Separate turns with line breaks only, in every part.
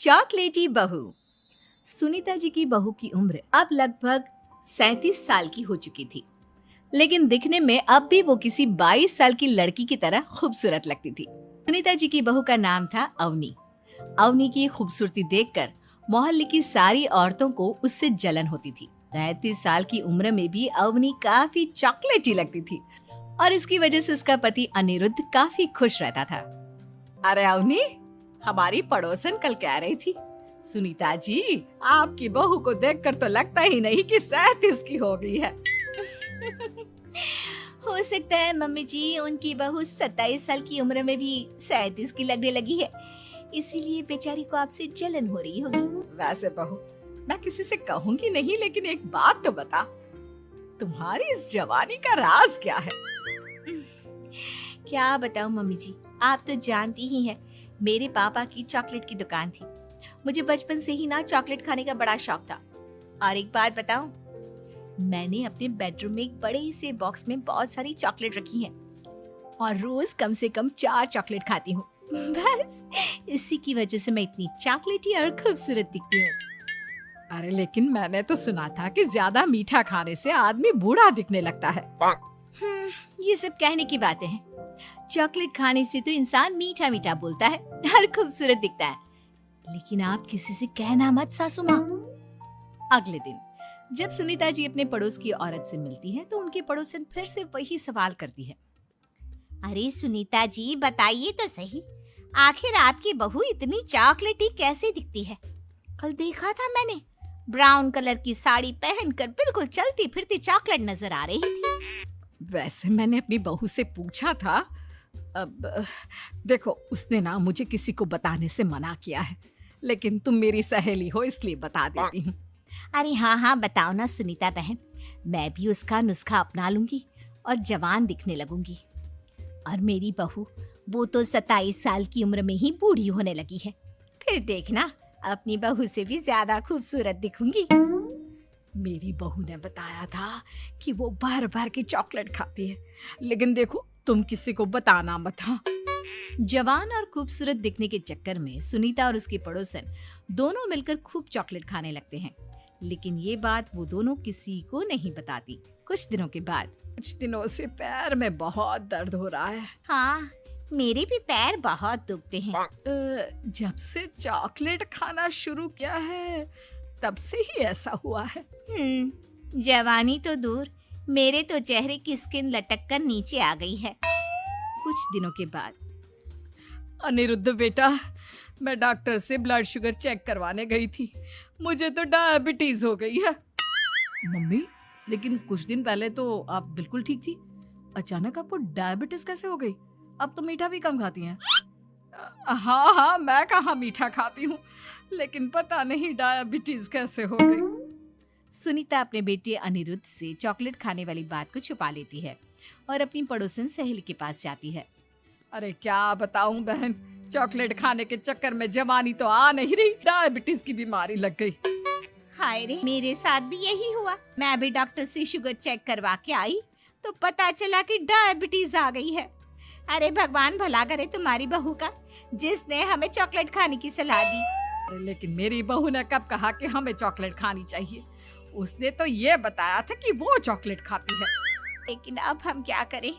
चॉकलेटी बहू। सुनीता जी की बहू की उम्र अब लगभग 37 साल की हो चुकी थी, लेकिन दिखने में अब भी वो किसी 22 साल की लड़की की तरह खूबसूरत लगती थी। सुनीता जी की बहू का नाम था अवनी। अवनी की खूबसूरती देखकर मोहल्ले की सारी औरतों को उससे जलन होती थी। 37 साल की उम्र में भी अवनी काफी चॉकलेटी लगती थी और इसकी वजह से उसका पति अनिरुद्ध काफी खुश रहता था। अरे अवनी, हमारी पड़ोसन कल कह रही थी, सुनीता जी आपकी बहू को देखकर तो लगता ही नहीं कि 37 की हो गई है।
हो सकता है मम्मी जी उनकी बहू 27 साल की उम्र में भी 37 की लगने लगी है, इसीलिए बेचारी को आपसे जलन हो रही होगी।
वैसे बहू, मैं किसी से कहूंगी नहीं, लेकिन एक बात तो बता, तुम्हारी इस जवानी का राज क्या है?
क्या बताऊं मम्मी जी, आप तो जानती ही हैं, मेरे पापा की चॉकलेट की दुकान थी। मुझे बचपन से ही ना चॉकलेट खाने का बड़ा शौक था। और एक बात बताऊं, मैंने अपने बेडरूम में एक बड़े से बॉक्स में बहुत सारी चॉकलेट रखी हैं और रोज कम से कम 4 चॉकलेट खाती हूँ। बस इसी की वजह से मैं इतनी चॉकलेटी और खूबसूरत दिखती हूँ।
अरे लेकिन मैंने तो सुना था कि ज्यादा मीठा खाने से आदमी बूढ़ा दिखने लगता है।
ये सब कहने की बातें हैं। चॉकलेट खाने से तो इंसान मीठा मीठा बोलता है और खूबसूरत दिखता है। लेकिन आप किसी से कहना मत सासू माँ।
अगले दिन जब सुनीता जी अपने पड़ोस की औरत से मिलती है तो उनकी पड़ोसन फिर से वही सवाल करती है।
अरे सुनीता जी बताइए तो सही, आखिर आपकी बहू इतनी चॉकलेटी कैसे दिखती है? कल देखा था मैंने, ब्राउन कलर की साड़ी पहनकर बिल्कुल चलती फिरती चॉकलेट नजर आ रही थी।
वैसे मैंने अपनी बहू से पूछा था। अब देखो, उसने ना मुझे किसी को बताने से मना किया है, लेकिन तुम मेरी सहेली हो इसलिए बता देती हूँ।
अरे हाँ हाँ बताओ ना सुनीता बहन, मैं भी उसका नुस्खा अपना लूंगी और जवान दिखने लगूंगी। और मेरी बहू वो तो 27 साल की उम्र में ही बूढ़ी होने लगी है, फिर देखना अपनी बहू से भी ज्यादा खूबसूरत दिखूंगी।
मेरी बहू ने बताया था कि वो भर भर के चॉकलेट खाती है, लेकिन देखो तुम किसी को बताना मत। हाँ। जवान और खूबसूरत दिखने के चक्कर में सुनीता और उसकी पड़ोसन दोनों मिलकर खूब चॉकलेट खाने लगते हैं, लेकिन ये बात वो दोनों किसी को नहीं बताती। कुछ दिनों के बाद, कुछ दिनों से पैर में बहुत दर्द हो रहा है।
हाँ, मेरे भी पैर बहुत दुखते हैं।
जब से चॉकलेट खाना शुरू किया है तब से ही ऐसा हुआ है।
जवानी तो दूर, मेरे तो चेहरे की स्किन लटक कर नीचे आ गई है।
कुछ दिनों के बाद, अनिरुद्ध बेटा, मैं डॉक्टर से ब्लड शुगर चेक करवाने गई थी, मुझे तो डायबिटीज हो गई है। मम्मी, लेकिन कुछ दिन पहले तो आप बिल्कुल ठीक थी, अचानक आपको डायबिटीज कैसे हो गई? अब तो मीठा भी कम खाती हैं। हाँ हाँ, मैं कहाँ मीठा खाती हूँ, लेकिन पता नहीं डायबिटीज कैसे हो गई। सुनीता अपने बेटे अनिरुद्ध से चॉकलेट खाने वाली बात को छुपा लेती है और अपनी पड़ोसन सहेली के पास जाती है। अरे क्या बताऊं बहन, चॉकलेट खाने के चक्कर में जवानी तो आ नहीं रही, डायबिटीज की बीमारी लग गई।
हाय रे, मेरे साथ भी यही हुआ। मैं भी डॉक्टर से शुगर चेक करवा के आई तो पता चला कि डायबिटीज आ गई है। अरे भगवान भला करे तुम्हारी बहू का, जिसने हमें चॉकलेट खाने की सलाह दी।
लेकिन मेरी बहू ने कब कहा कि हमें चॉकलेट खानी चाहिए? उसने तो ये बताया था कि वो चॉकलेट खाती है।
लेकिन अब हम क्या करें,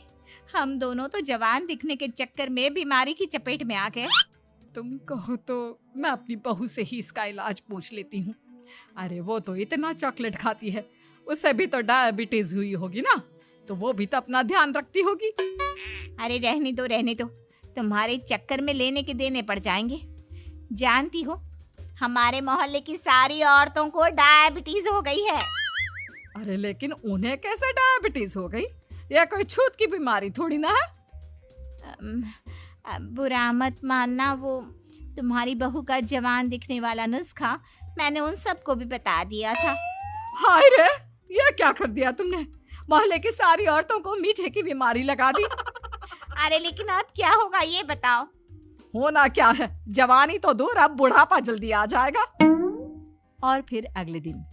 हम दोनों तो जवान दिखने के चक्कर में बीमारी की चपेट में आ गए।
तुम कहो तो मैं अपनी बहू से ही इसका इलाज पूछ लेती हूँ। अरे वो तो इतना चॉकलेट खाती है, उसे भी तो डायबिटीज हुई होगी ना, तो वो भी तो अपना ध्यान रखती होगी।
अरे रहने दो, तुम्हारे चक्कर में लेने के देने पड़ जाएंगे। जानती हो, हमारे मोहल्ले की सारी औरतों को डायबिटीज हो गई है।
अरे लेकिन उन्हें कैसे डायबिटीज हो गई? यह कोई छूत की बीमारी थोड़ी ना है।
बुरा मत मानना, वो तुम्हारी बहू का जवान दिखने वाला नुस्खा मैंने उन सबको भी बता दिया था।
हाय रे, ये क्या कर दिया तुमने? मोहल्ले की सारी औरतों को मीठे की बीमारी लगा दी।
अरे लेकिन अब क्या होगा ये बताओ।
होना क्या है, जवानी तो दूर, अब बुढ़ापा जल्दी आ जाएगा। और फिर अगले दिन,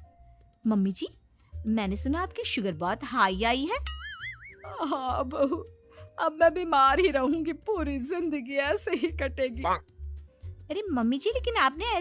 मम्मी जी, मैंने सुना आपकी शुगर बहुत हाई आई है। हाँ बहू, अब मैं बीमार ही रहूंगी, पूरी जिंदगी ऐसे ही कटेगी।
अरे मम्मी जी, लेकिन आपने